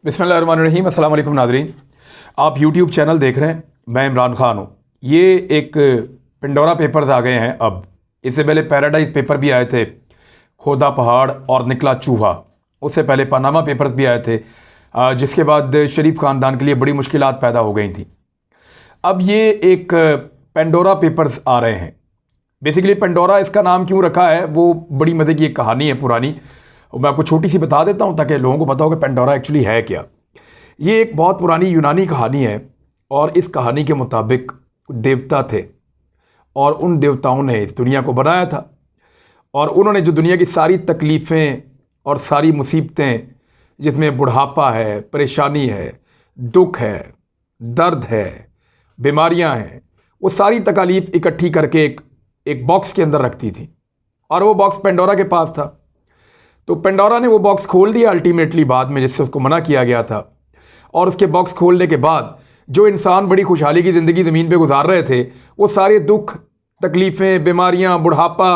बिस्मिल्लाहिर्रहमानिर्रहीम। अस्सलाम वालेकुम नाज़रीन, आप यूट्यूब चैनल देख रहे हैं। मैं इमरान ख़ान हूँ। ये एक पेंडोरा पेपर्स आ गए हैं। अब इससे पहले पैराडाइज पेपर भी आए थे, खोदा पहाड़ और निकला चूहा। उससे पहले पनामा पेपर्स भी आए थे, जिसके बाद शरीफ ख़ानदान के लिए बड़ी मुश्किलात पैदा हो गई थी। अब ये एक पेंडोरा पेपर्स आ रहे हैं। बेसिकली पेंडोरा इसका नाम क्यों रखा है वो बड़ी मज़े की एक कहानी है पुरानी। मैं आपको छोटी सी बता देता हूँ ताकि लोगों को पता हो कि पेंडोरा एक्चुअली है क्या। ये एक बहुत पुरानी यूनानी कहानी है और इस कहानी के मुताबिक देवता थे और उन देवताओं ने इस दुनिया को बनाया था और उन्होंने जो दुनिया की सारी तकलीफ़ें और सारी मुसीबतें, जिसमें बुढ़ापा है, परेशानी है, दुख है, दर्द है, बीमारियां हैं, वो सारी तकालीफ इकट्ठी करके एक बॉक्स के अंदर रखती थी और वो बॉक्स पेंडोरा के पास था। तो पेंडोरा ने वो बॉक्स खोल दिया अल्टीमेटली बाद में, जिससे उसको मना किया गया था। और उसके बॉक्स खोलने के बाद जो इंसान बड़ी खुशहाली की ज़िंदगी ज़मीन पे गुजार रहे थे, वो सारे दुख, तकलीफ़ें, बीमारियां, बुढ़ापा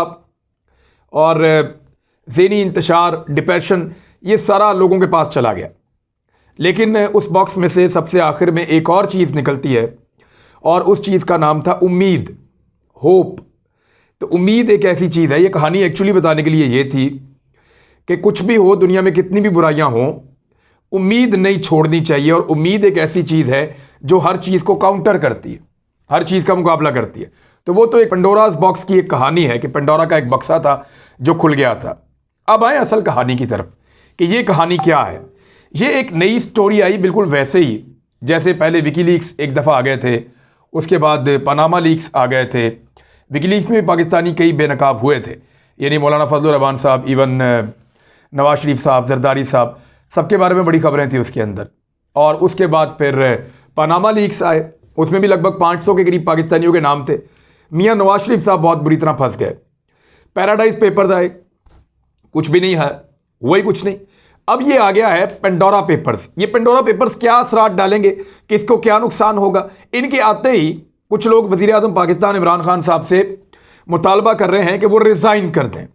और ज़हनी इंतशार, डिप्रेशन, ये सारा लोगों के पास चला गया। लेकिन उस बॉक्स में से सबसे आखिर में एक और चीज़ निकलती है और उस चीज़ का नाम था उम्मीद, होप। तो उम्मीद एक ऐसी चीज़ है, ये कहानी एक्चुअली बताने के लिए ये थी कि कुछ भी हो, दुनिया में कितनी भी बुराइयां हों, उम्मीद नहीं छोड़नी चाहिए। और उम्मीद एक ऐसी चीज़ है जो हर चीज़ को काउंटर करती है, हर चीज़ का मुकाबला करती है। तो वो तो एक पेंडोरास बॉक्स की एक कहानी है कि पेंडोरा का एक बक्सा था जो खुल गया था। अब आए असल कहानी की तरफ कि ये कहानी क्या है। ये एक नई स्टोरी आई, बिल्कुल वैसे ही जैसे पहले विकीलीक्स एक दफ़ा आ गए थे, उसके बाद पनामा लीक्स आ गए थे। विकीलीक्स में पाकिस्तानी कई बेनकाब हुए थे, यानी मौलाना फजलुर रहमान साहब, इवन नवाज शरीफ साहब, जरदारी साहब, सबके बारे में बड़ी खबरें थी उसके अंदर। और उसके बाद फिर पनामा लीक्स आए, उसमें भी लगभग 500 के करीब पाकिस्तानियों के नाम थे। मियाँ नवाज शरीफ साहब बहुत बुरी तरह फंस गए। पैराडाइज पेपर्स आए, कुछ भी नहीं है, वही कुछ नहीं। अब ये आ गया है पेंडोरा पेपर्स। ये पेंडोरा पेपर्स क्या असरात डालेंगे, किसको क्या नुकसान होगा, इनके आते ही कुछ लोग वज़ीर आज़म पाकिस्तान इमरान खान साहब से मुतालबा कर रहे हैं कि वो रिज़ाइन कर दें।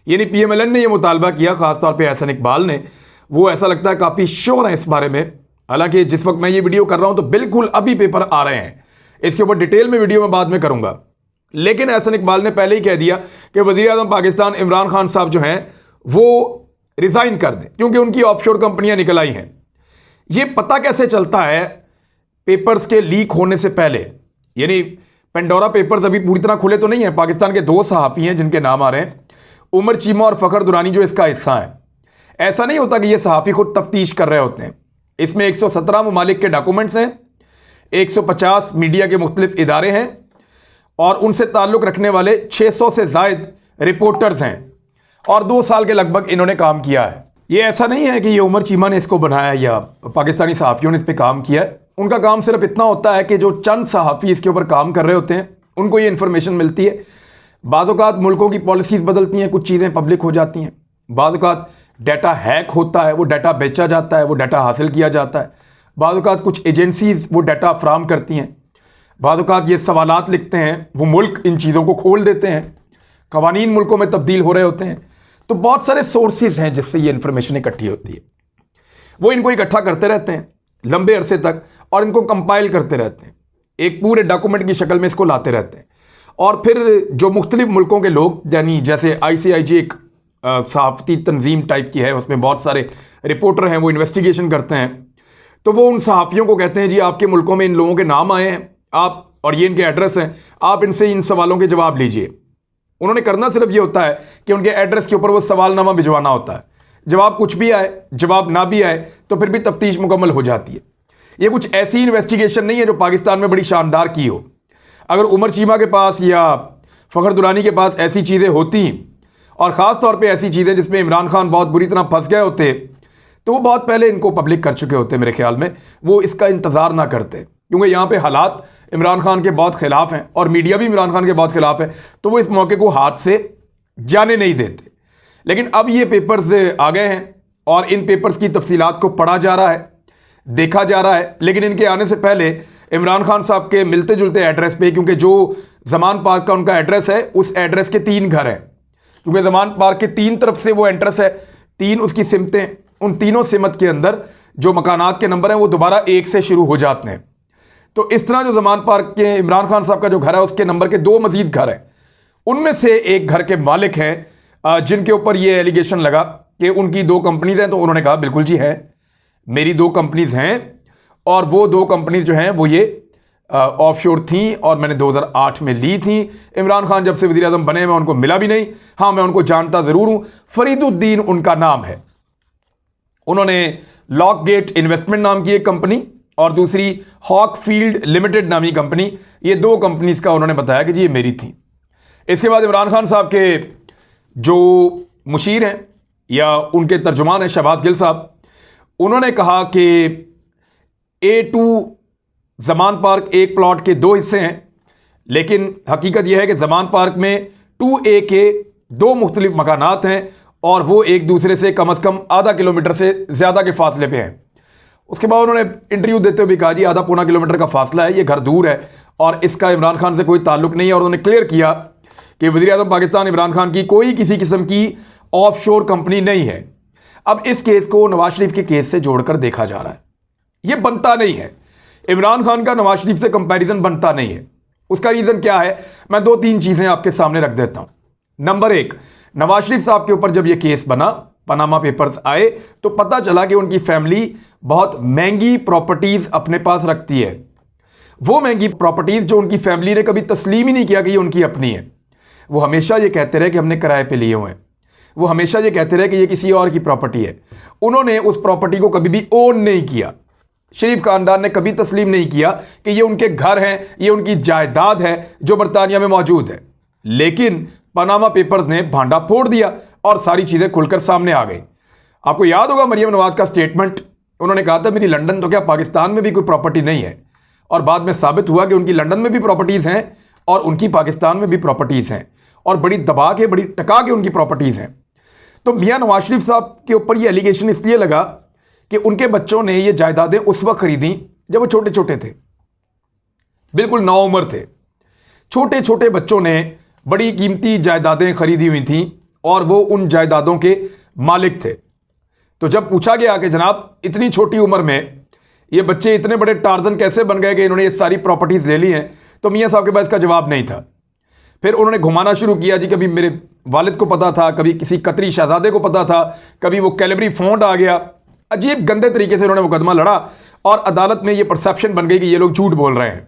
यानी PMLN ने यह मुतालबा किया, ख़ासतौर पे एहसन इकबाल ने। वो ऐसा लगता है काफ़ी श्योर है इस बारे में। हालांकि जिस वक्त मैं ये वीडियो कर रहा हूं तो बिल्कुल अभी पेपर आ रहे हैं, इसके ऊपर डिटेल में वीडियो में बाद में करूंगा। लेकिन एहसन इकबाल ने पहले ही कह दिया कि वज़ीर आज़म पाकिस्तान इमरान खान साहब जो हैं वो रिज़ाइन कर दें, क्योंकि उनकी ऑफशोर कंपनियां निकल आई हैं। ये पता कैसे चलता है पेपर्स के लीक होने से पहले। यानी पेंडोरा पेपर्स अभी पूरी तरह खुले तो नहीं है। पाकिस्तान के 2 सहाफ़ी हैं जिनके नाम आ रहे हैं, उमर चीमा और फ़खर दुरानी, जो इसका हिस्सा है। ऐसा नहीं होता कि ये सहाफ़ी खुद तफ्तीश कर रहे होते हैं। इसमें 117 ममालिक के डॉक्यूमेंट्स हैं, 150 मीडिया के मुख्तलिफ इदारे हैं और उनसे ताल्लुक़ रखने वाले 600 से ज़ायद रिपोर्टर्स हैं और 2 साल के लगभग इन्होंने काम किया है। ये ऐसा नहीं है कि ये उमर चीमा ने इसको बनाया या पाकिस्तानी सहाफ़ियों ने इस पर काम किया है। उनका काम सिर्फ इतना होता है कि जो चंद सहाफ़ी इसके ऊपर काम कर रहे होते हैं उनको ये इन्फॉर्मेशन मिलती है। बाज़-औक़ात मुल्कों की पॉलिसीज़ बदलती हैं, कुछ चीज़ें पब्लिक हो जाती हैं। बाज़-औक़ात डाटा हैक होता है, वो डाटा बेचा जाता है, वो डाटा हासिल किया जाता है। बाज़-औक़ात कुछ एजेंसीज़ वो डाटा फ्राहम करती हैं। बाज़-औक़ात ये सवालात लिखते हैं, वो मुल्क इन चीज़ों को खोल देते हैं, क़वानीन मुल्कों में तब्दील हो रहे होते हैं। तो बहुत सारे सोर्सेज हैं जिससे ये इन्फॉर्मेशन इकट्ठी होती है। वो इनको इकट्ठा करते रहते हैं लंबे अरसे तक और इनको कंपाइल करते रहते हैं, एक पूरे डॉक्यूमेंट की शक्ल में इसको लाते रहते हैं। और फिर जो मुख्तलिफ मुल्कों के लोग, यानी जैसे ICIG एक सहाफ़ती तंजीम टाइप की है, उसमें बहुत सारे रिपोर्टर हैं, वो इन्वेस्टिगेशन करते हैं। तो वो उन सहाफ़ियों को कहते हैं, जी आपके मुल्कों में इन लोगों के नाम आए हैं, आप और ये इनके एड्रेस हैं, आप इनसे इन सवालों के जवाब लीजिए। उन्होंने करना सिर्फ ये होता है कि उनके एड्रेस के ऊपर वो सवालनामा भिजवाना होता है। जवाब कुछ भी आए, जवाब ना भी आए, तो फिर भी तफ्तीश मुकम्मल हो जाती है। ये कुछ ऐसी इन्वेस्टिगेशन नहीं है जो पाकिस्तान में बड़ी शानदार की हो। अगर उमर चीमा के पास या फ़खर दुरानी के पास ऐसी चीज़ें होती और ख़ास तौर पे ऐसी चीज़ें जिसमें इमरान खान बहुत बुरी तरह फंस गए होते, तो वो बहुत पहले इनको पब्लिक कर चुके होते। मेरे ख्याल में वो इसका इंतज़ार ना करते, क्योंकि यहाँ पे हालात इमरान खान के बहुत ख़िलाफ़ हैं और मीडिया भी इमरान खान के बहुत ख़िलाफ़ है, तो वो इस मौके को हाथ से जाने नहीं देते। लेकिन अब ये पेपर्स आ गए हैं और इन पेपर्स की तफसीलात को पढ़ा जा रहा है, देखा जा रहा है। लेकिन इनके आने से पहले इमरान खान साहब के मिलते जुलते एड्रेस पे, क्योंकि जो ज़मान पार्क का उनका एड्रेस है, उस एड्रेस के 3 घर हैं, क्योंकि ज़मान पार्क के 3 तरफ से वो एंट्रेंस है, 3 उसकी सिमतें, उन तीनों सिमत के अंदर जो मकानात के नंबर हैं वो दोबारा 1 से शुरू हो जाते हैं। तो इस तरह जो जमान पार्क के इमरान खान साहब का जो घर है उसके नंबर के 2 मजीद घर हैं, उनमें से एक घर के मालिक हैं जिनके ऊपर ये एलिगेशन लगा कि उनकी 2 कंपनीज हैं। तो उन्होंने कहा बिल्कुल जी है, मेरी 2 कंपनीज हैं और वो 2 कंपनी जो हैं वो ये ऑफशोर थी और मैंने 2008 में ली थी। इमरान खान जब से वज़ीर आज़म बने मैं उनको मिला भी नहीं। हाँ, मैं उनको जानता ज़रूर हूँ, फरीदुद्दीन उनका नाम है। उन्होंने लॉक गेट इन्वेस्टमेंट नाम की एक कंपनी और दूसरी हॉकफील्ड लिमिटेड नामी कंपनी, ये 2 कंपनीज का उन्होंने बताया कि जी ये मेरी थी। इसके बाद इमरान खान साहब के जो मुशीर हैं या उनके तर्जुमान हैं शहबाज गिल साहब, उन्होंने कहा कि A2 ज़मान पार्क एक प्लॉट के 2 हिस्से हैं, लेकिन हकीकत यह है कि ज़मान पार्क में 2A के 2 मुख्तलिफ मकानात हैं और वो एक दूसरे से कम से कम आधा किलोमीटर से ज़्यादा के फासले पे हैं। उसके बाद उन्होंने इंटरव्यू देते हुए भी कहा जी आधा पौना किलोमीटर का फासला है, ये घर दूर है और इसका इमरान खान से कोई ताल्लुक नहीं है। और उन्होंने क्लियर किया कि वज़ीर-ए-आज़म पाकिस्तान इमरान खान की कोई किसी किस्म की ऑफशोर कंपनी नहीं है। अब इस केस को नवाज शरीफ के केस से जोड़कर देखा जा रहा है, ये बनता नहीं है। इमरान खान का नवाज शरीफ से कंपैरिजन बनता नहीं है। उसका रीज़न क्या है, मैं 2-3 चीज़ें आपके सामने रख देता हूं। नंबर 1, नवाज शरीफ साहब के ऊपर जब यह केस बना, पनामा पेपर्स आए, तो पता चला कि उनकी फैमिली बहुत महंगी प्रॉपर्टीज़ अपने पास रखती है। वो महंगी प्रॉपर्टीज़ जो उनकी फैमिली ने कभी तस्लीम ही नहीं किया कि ये उनकी अपनी है। वो हमेशा ये कहते रहे कि हमने किराए पे लिए हुए हैं। वो हमेशा ये कहते रहे कि ये किसी और की प्रॉपर्टी है। उन्होंने उस प्रॉपर्टी को कभी भी ओन नहीं किया। शरीफ खानदान ने कभी तस्लीम नहीं किया कि ये उनके घर हैं, ये उनकी जायदाद है जो बरतानिया में मौजूद है। लेकिन पनामा पेपर्स ने भांडा फोड़ दिया और सारी चीज़ें खुलकर सामने आ गई। आपको याद होगा मरियम नवाज का स्टेटमेंट, उन्होंने कहा था मेरी लंदन तो क्या पाकिस्तान में भी कोई प्रॉपर्टी नहीं है, और बाद में साबित हुआ कि उनकी लंदन में भी प्रॉपर्टीज़ हैं और उनकी पाकिस्तान में भी प्रॉपर्टीज़ हैं और बड़ी दबा के, बड़ी टका के उनकी प्रॉपर्टीज़ हैं। तो मियाँ नवाज शरीफ साहब के ऊपर ये एलिगेशन इसलिए लगा कि उनके बच्चों ने ये जायदादें उस वक्त खरीदी जब वो छोटे छोटे थे, बिल्कुल नाउम्र थे। छोटे छोटे बच्चों ने बड़ी कीमती जायदादें खरीदी हुई थीं और वो उन जायदादों के मालिक थे। तो जब पूछा गया कि जनाब इतनी छोटी उम्र में ये बच्चे इतने बड़े टार्जन कैसे बन गए कि इन्होंने ये सारी प्रॉपर्टीज़ ले ली हैं, तो मियाँ साहब के पास इसका जवाब नहीं था। फिर उन्होंने घुमाना शुरू किया जी, कभी मेरे वालिद को पता था, कभी किसी कतरी शहजादे को पता था, कभी वो कैलबरी फोंड आ गया। अजीब गंदे तरीके से उन्होंने मुकदमा लड़ा और अदालत में ये परसेप्शन बन गई कि ये लोग झूठ बोल रहे हैं।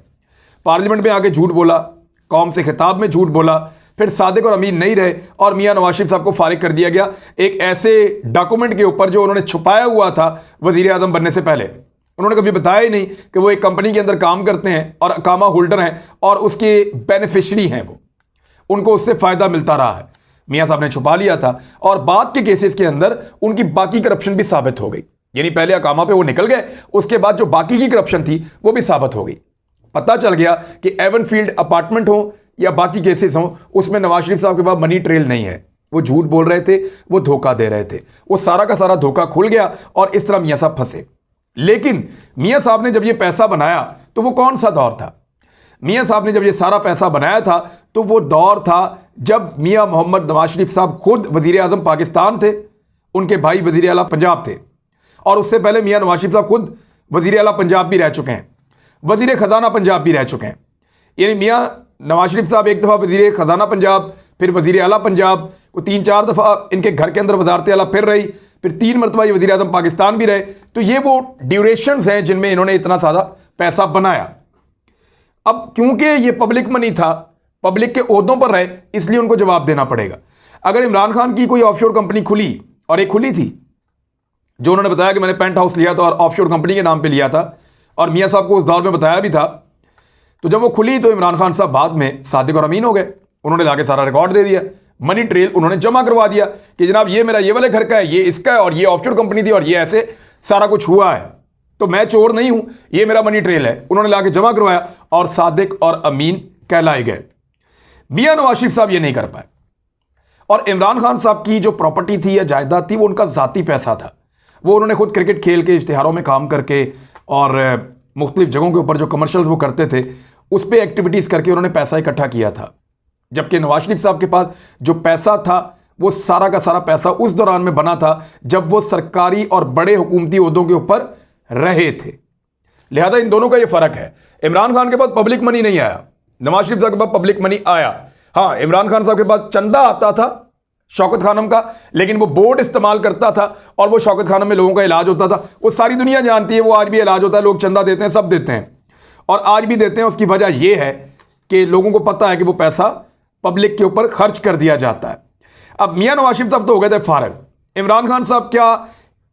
पार्लियामेंट में आके झूठ बोला, कौम से खिताब में झूठ बोला, फिर सादिक और अमीन नहीं रहे और मियाँ नवाज शरीफ साहब को फारिग कर दिया गया एक ऐसे डॉक्यूमेंट के ऊपर जो उन्होंने छुपाया हुआ था वज़ीर आज़म बनने से पहले। उन्होंने कभी बताया ही नहीं कि वो एक कंपनी के अंदर काम करते हैं और अकामा होल्डर हैं और उसके बेनिफिशरी हैं, वो उनको उससे फ़ायदा मिलता रहा है। मियाँ साहब ने छुपा लिया था और बाद के केसेस के अंदर उनकी बाकी करप्शन भी साबित हो गई। यानी पहले अकामा पे वो निकल गए, उसके बाद जो बाकी की करप्शन थी वो भी साबित हो गई। पता चल गया कि एवनफील्ड अपार्टमेंट हो या बाकी केसेस हों, उसमें नवाज शरीफ साहब के पास मनी ट्रेल नहीं है। वो झूठ बोल रहे थे, वो धोखा दे रहे थे। वो सारा का सारा धोखा खुल गया और इस तरह मियाँ साहब फंसे। लेकिन मियाँ साहब ने जब ये पैसा बनाया तो वो कौन सा दौर था? मियाँ साहब ने जब ये सारा पैसा बनाया था तो वो दौर था जब मियाँ मोहम्मद नवाज शरीफ साहब खुद वज़ीर आज़म पाकिस्तान थे, उनके भाई वज़ीर आला पंजाब थे, और उससे पहले मियाँ नवाज शरीफ साहब खुद वज़ीर आला पंजाब भी रह चुके हैं, वज़ीर ख़जाना पंजाब भी रह चुके हैं। यानी मियाँ नवाज शरीफ साहब एक दफ़ा वज़ीर ख़जाना पंजाब, फिर वज़ीर आला पंजाब, वो 3-4 दफ़ा इनके घर के अंदर वज़ारत आला फिर रही, फिर 3 मरतबा ये वज़ीर आज़म पाकिस्तान भी रहे। तो ये वो ड्यूरेशंस हैं जिनमें इन्होंने इतना ज़्यादा पैसा बनाया। अब क्योंकि ये पब्लिक मनी था, पब्लिक के ओहदों पर रहे, इसलिए उनको जवाब देना पड़ेगा। अगर इमरान खान की कोई ऑफशोर कंपनी खुली, और एक खुली थी जो उन्होंने बताया कि मैंने पेंट हाउस लिया था और ऑफशोर कंपनी के नाम पे लिया था, और मियाँ साहब को उस दौर में बताया भी था, तो जब वो खुली तो इमरान खान साहब बाद में सादिक और अमीन हो गए। उन्होंने जाके सारा रिकॉर्ड दे दिया, मनी ट्रेल उन्होंने जमा करवा दिया कि जनाब ये मेरा ये वाले घर का है, ये इसका है, और ये ऑफशोर कंपनी थी, और ये ऐसे सारा कुछ हुआ है, तो मैं चोर नहीं हूं, ये मेरा मनी ट्रेल है। उन्होंने लाके जमा करवाया और सादिक और अमीन कहलाए गए। मियाँ नवाज शरीफ साहब ये नहीं कर पाए। और इमरान खान साहब की जो प्रॉपर्टी थी या जायदाद थी वो उनका ज़ाती पैसा था। वो उन्होंने खुद क्रिकेट खेल के इश्तिहारों में काम करके और मुख्तलिफ जगहों के ऊपर जो कमर्शियल्स वो करते थे उस पर एक्टिविटीज़ करके उन्होंने पैसा इकट्ठा किया था। जबकि नवाज शरीफ साहब के पास जो पैसा था वो सारा का सारा पैसा उस दौरान में बना था जब वो सरकारी और बड़े हुकूमती ओहदों के ऊपर रहे थे। लिहाजा इन दोनों का ये फर्क है। इमरान खान के पास पब्लिक मनी नहीं आया, नवाज शरीफ साहब के पास पब्लिक मनी आया। हाँ, इमरान खान साहब के पास चंदा आता था शौकत खानम का, लेकिन वो बोर्ड इस्तेमाल करता था और वो शौकत खानम में लोगों का इलाज होता था। वो सारी दुनिया जानती है, वो आज भी इलाज होता है, लोग चंदा देते हैं, सब देते हैं और आज भी देते हैं। उसकी वजह यह है कि लोगों को पता है कि वो पैसा पब्लिक के ऊपर खर्च कर दिया जाता है। अब मियां नवाज शरीफ साहब तो हो गए थे फारग। इमरान खान साहब क्या,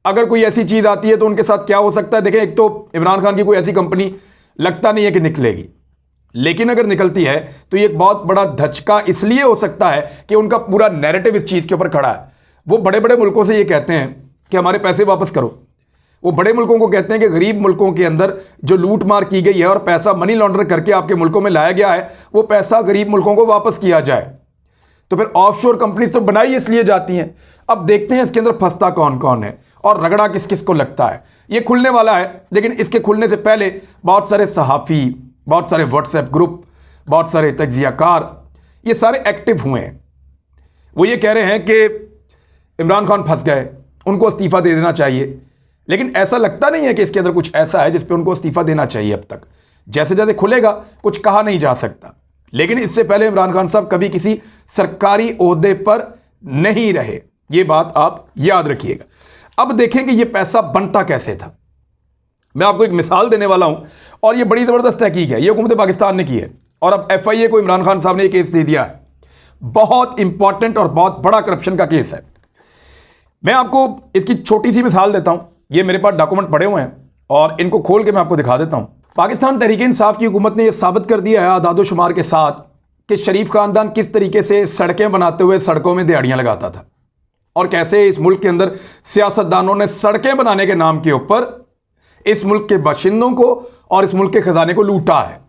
अगर कोई ऐसी चीज़ आती है तो उनके साथ क्या हो सकता है? देखें, एक तो इमरान खान की कोई ऐसी कंपनी लगता नहीं है कि निकलेगी, लेकिन अगर निकलती है तो ये एक बहुत बड़ा धचका इसलिए हो सकता है कि उनका पूरा नैरेटिव इस चीज़ के ऊपर खड़ा है। वो बड़े बड़े मुल्कों से ये कहते हैं कि हमारे पैसे वापस करो। वो बड़े मुल्कों को कहते हैं कि गरीब मुल्कों के अंदर जो लूट मार की गई है और पैसा मनी लॉन्ड्रिंग करके आपके मुल्कों में लाया गया है, वो पैसा गरीब मुल्कों को वापस किया जाए। तो फिर ऑफशोर कंपनीज तो बनाई इसलिए जाती हैं। अब देखते हैं इसके अंदर फंसता कौन कौन है और रगड़ा किस किस को लगता है। ये खुलने वाला है, लेकिन इसके खुलने से पहले बहुत सारे सहाफ़ी, बहुत सारे व्हाट्सएप ग्रुप, बहुत सारे तज्जियाकार, ये सारे एक्टिव हुए हैं। वो ये कह रहे हैं कि इमरान खान फंस गए, उनको इस्तीफ़ा दे देना चाहिए। लेकिन ऐसा लगता नहीं है कि इसके अंदर कुछ ऐसा है जिस पे उनको इस्तीफ़ा देना चाहिए। अब तक जैसे जैसे खुलेगा कुछ कहा नहीं जा सकता, लेकिन इससे पहले इमरान खान साहब कभी किसी सरकारी ओहदे पर नहीं रहे, ये बात आप याद रखिएगा। अब देखें कि ये पैसा बनता कैसे था। मैं आपको एक मिसाल देने वाला हूं और ये बड़ी ज़बरदस्त तहकीक है, ये हुकूमत पाकिस्तान ने की है और अब FIA को इमरान खान साहब ने केस दे दिया है। बहुत इंपॉर्टेंट और बहुत बड़ा करप्शन का केस है। मैं आपको इसकी छोटी सी मिसाल देता हूं। ये मेरे पास डॉक्यूमेंट पड़े हुए हैं और इनको खोल के मैं आपको दिखा देता हूं। पाकिस्तान तहरीक इंसाफ की हुकूमत ने यह साबित कर दिया है आदादो शुमार के साथ कि शरीफ खानदान किस तरीके से सड़कें बनाते हुए सड़कों में दिहाड़ियां लगाता था और कैसे इस मुल्क के अंदर सियासतदानों ने सड़कें बनाने के नाम के ऊपर इस मुल्क के बाशिंदों को और इस मुल्क के खजाने को लूटा है।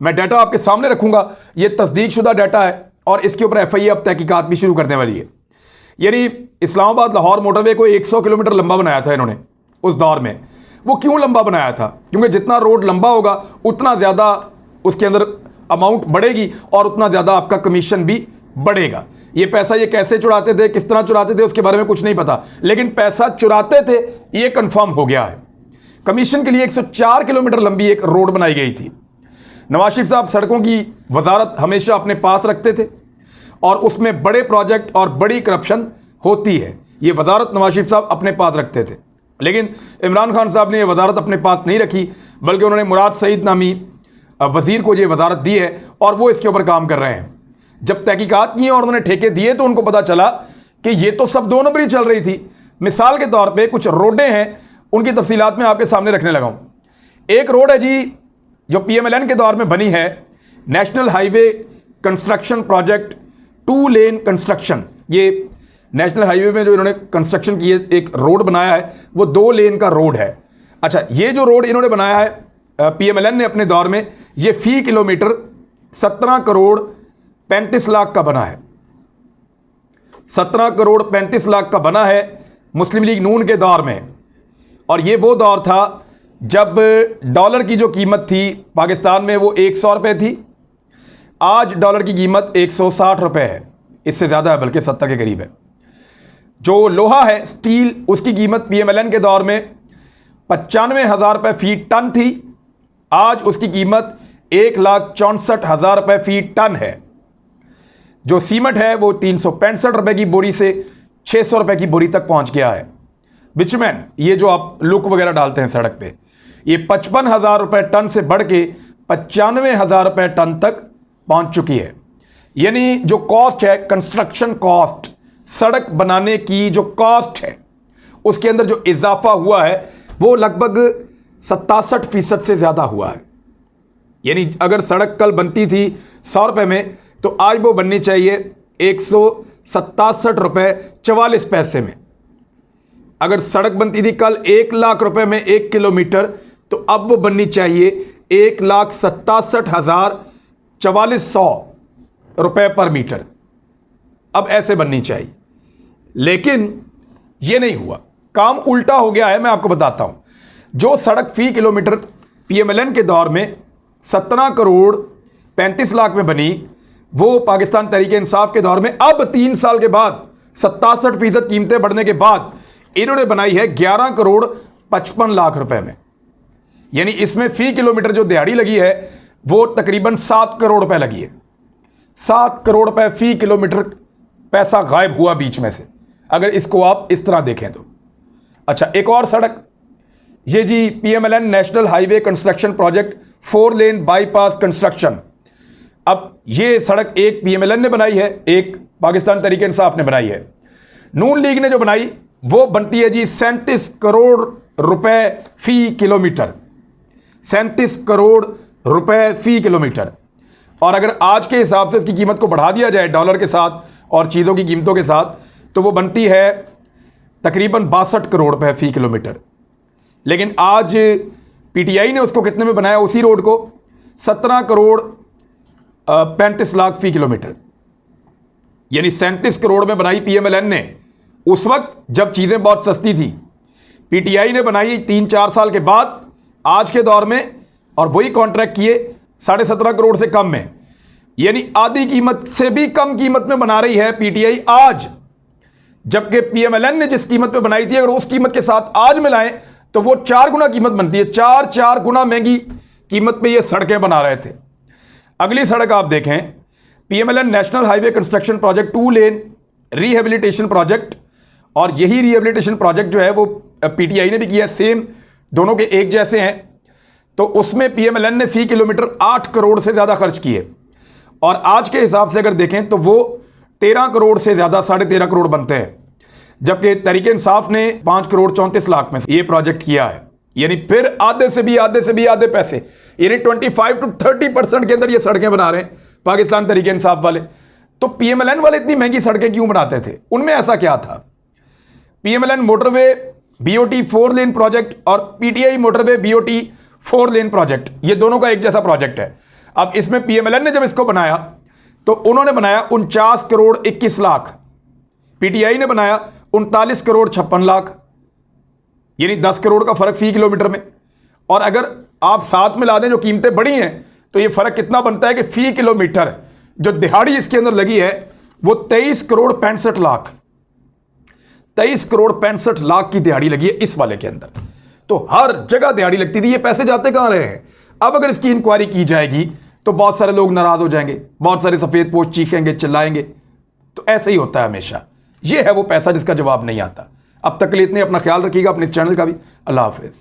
मैं डाटा आपके सामने रखूंगा, यह तस्दीक शुदा डाटा है और इसके ऊपर FIA अब तहकीकात भी शुरू करने वाली है। यानी इस्लामाबाद लाहौर मोटरवे को 100 किलोमीटर लंबा बनाया था इन्होंने उस दौर में। वो क्यों लंबा बनाया था? क्योंकि जितना रोड लंबा होगा उतना ज़्यादा उसके अंदर अमाउंट बढ़ेगी और उतना ज़्यादा आपका कमीशन भी बढ़ेगा। ये पैसा ये कैसे चुराते थे, किस तरह चुराते थे, उसके बारे में कुछ नहीं पता, लेकिन पैसा चुराते थे ये कंफर्म हो गया है। कमीशन के लिए 104 किलोमीटर लंबी एक रोड बनाई गई थी। नवाज शरीफ साहब सड़कों की वजारत हमेशा अपने पास रखते थे और उसमें बड़े प्रोजेक्ट और बड़ी करप्शन होती है, ये वजारत नवाज शरीफ साहब अपने पास रखते थे। लेकिन इमरान खान साहब ने ये वजारत अपने पास नहीं रखी, बल्कि उन्होंने मुराद सईद नामी वजीर को ये वजारत दी है और वो इसके ऊपर काम कर रहे हैं। जब तहकीकात की और उन्होंने ठेके दिए तो उनको पता चला कि ये तो सब दो नंबरी चल रही थी। मिसाल के तौर पे कुछ रोडें हैं, उनकी तफसीलात में आपके सामने रखने लगा हूँ। एक रोड है जी जो PMLN के दौर में बनी है, नेशनल हाईवे कंस्ट्रक्शन प्रोजेक्ट 2 लेन कंस्ट्रक्शन। ये नेशनल हाईवे में जो इन्होंने कंस्ट्रक्शन की है, एक रोड बनाया है, वो 2 लेन का रोड है। अच्छा, ये जो रोड इन्होंने बनाया है PMLN ने अपने दौर में, ये फी किलोमीटर 17 करोड़ 35 लाख का बना है। 17 करोड़ 35 लाख का बना है मुस्लिम लीग नून के दौर में। और ये वो दौर था जब डॉलर की जो कीमत थी पाकिस्तान में वो 100 रुपये थी। आज डॉलर की कीमत 160 रुपये है, इससे ज़्यादा है, बल्कि 70 के करीब है। जो लोहा है, स्टील, उसकी कीमत PMLN के दौर में 95,000 रुपये फी टन थी। आज उसकी कीमत 1,64,000 रुपये फी टन है। जो सीमेंट है वो 365 रुपये की बोरी से 600 रुपये की बोरी तक पहुंच गया है। बिचुमैन, ये जो आप लुक वगैरह डालते हैं सड़क पे, ये 55,000 रुपये टन से बढ़ के 95,000 रुपये टन तक पहुंच चुकी है। यानी जो कॉस्ट है, कंस्ट्रक्शन कॉस्ट, सड़क बनाने की जो कॉस्ट है, उसके अंदर जो इजाफा हुआ है वो लगभग 67% से ज़्यादा हुआ है। यानी अगर सड़क कल बनती थी 100 रुपये में, तो आज वो बननी चाहिए 167 रुपये 44 पैसे में। अगर सड़क बनती थी कल 1 लाख रुपए में 1 किलोमीटर, तो अब वो बननी चाहिए 1,67,44 रुपए पर मीटर। अब ऐसे बननी चाहिए, लेकिन ये नहीं हुआ, काम उल्टा हो गया है। मैं आपको बताता हूं, जो सड़क फी किलोमीटर PMLN के दौर में 17 करोड़ 35 लाख में बनी, वो पाकिस्तान तहरीक इंसाफ के दौर में अब 3 साल के बाद 67% कीमतें बढ़ने के बाद इन्होंने बनाई है 11 करोड़ 55 लाख रुपए में। यानी इसमें फी किलोमीटर जो दिहाड़ी लगी है वो तकरीबन 7 करोड़ रुपए लगी है। 7 करोड़ रुपए फी किलोमीटर पैसा गायब हुआ बीच में से, अगर इसको आप इस तरह देखें तो। अच्छा, एक और सड़क, ये जी PMLN national highway construction project 4 लेन बाईपास कंस्ट्रक्शन। अब ये सड़क एक PMLN ने बनाई है, एक पाकिस्तान तहरीक इंसाफ ने बनाई है। नून लीग ने जो बनाई वो बनती है जी 37 करोड़ रुपए फी किलोमीटर। 37 करोड़ रुपए फी किलोमीटर। और अगर आज के हिसाब से इसकी कीमत को बढ़ा दिया जाए डॉलर के साथ और चीज़ों की कीमतों के साथ, तो वो बनती है तकरीबन 62 करोड़ रुपए फी किलोमीटर। लेकिन आज PTI ने उसको कितने में बनाया, उसी रोड को 17 करोड़ 35 लाख फी किलोमीटर। यानी 37 करोड़ में बनाई PMLN ने उस वक्त जब चीज़ें बहुत सस्ती थी। PTI ने बनाई 3-4 साल के बाद आज के दौर में, और वही कॉन्ट्रैक्ट किए 17.5 करोड़ से कम में। यानी आधी कीमत से भी कम कीमत में बना रही है PTI आज, जबकि PMLN ने जिस कीमत पे बनाई थी अगर उस कीमत के साथ आज मिलाएं तो वो 4 गुना कीमत बनती है। 4 गुना महंगी कीमत पे ये सड़कें बना रहे थे। अगली सड़क आप देखें, PMLN national highway construction project 2 लेन रिहेबिलिटेशन प्रोजेक्ट। और यही रिहेबिलिटेशन प्रोजेक्ट जो है वो PTI ने भी किया, सेम दोनों के एक जैसे हैं। तो उसमें PMLN ने फी किलोमीटर 8 करोड़ से ज़्यादा खर्च किए, और आज के हिसाब से अगर देखें तो वो 13 करोड़ से ज़्यादा, 13.5 करोड़ बनते हैं। जबकि तहरीक इंसाफ ने 5 करोड़ 34 लाख में ये प्रोजेक्ट किया है। यानी फिर आधे से भी आधे पैसे, यानी 25 to 30% के अंदर ये सड़कें बना रहे हैं पाकिस्तान तहरीक इंसाफ वाले। तो PMLN वाले इतनी महंगी सड़कें क्यों बनाते थे, उनमें ऐसा क्या था? PMLN मोटरवे BOT 4 लेन प्रोजेक्ट और PTI मोटरवे BOT 4 लेन प्रोजेक्ट, ये दोनों का एक जैसा प्रोजेक्ट है। अब इसमें PMLN ने जब इसको बनाया तो उन्होंने बनाया 49 करोड़ 21 लाख, PTI ने बनाया 39 करोड़ 56 लाख, यानी 10 करोड़ का फर्क फी किलोमीटर में। और अगर आप साथ मिला दें जो कीमतें बढ़ी हैं तो ये फर्क कितना बनता है कि फी किलोमीटर जो दिहाड़ी इसके अंदर लगी है वो 23 करोड़ 65 लाख, 23 करोड़ 65 लाख की दिहाड़ी लगी है इस वाले के अंदर। तो हर जगह दिहाड़ी लगती थी, ये पैसे जाते कहां रहे हैं? अब अगर इसकी इंक्वायरी की जाएगी तो बहुत सारे लोग नाराज हो जाएंगे, बहुत सारे सफेद पोस्ट चीखेंगे, चिल्लाएंगे। तो ऐसे ही होता है हमेशा। ये है वो पैसा जिसका जवाब नहीं आता। अब तक के लिए इतने, अपना ख्याल रखिएगा, अपने इस चैनल का भी। अल्लाह हाफिज।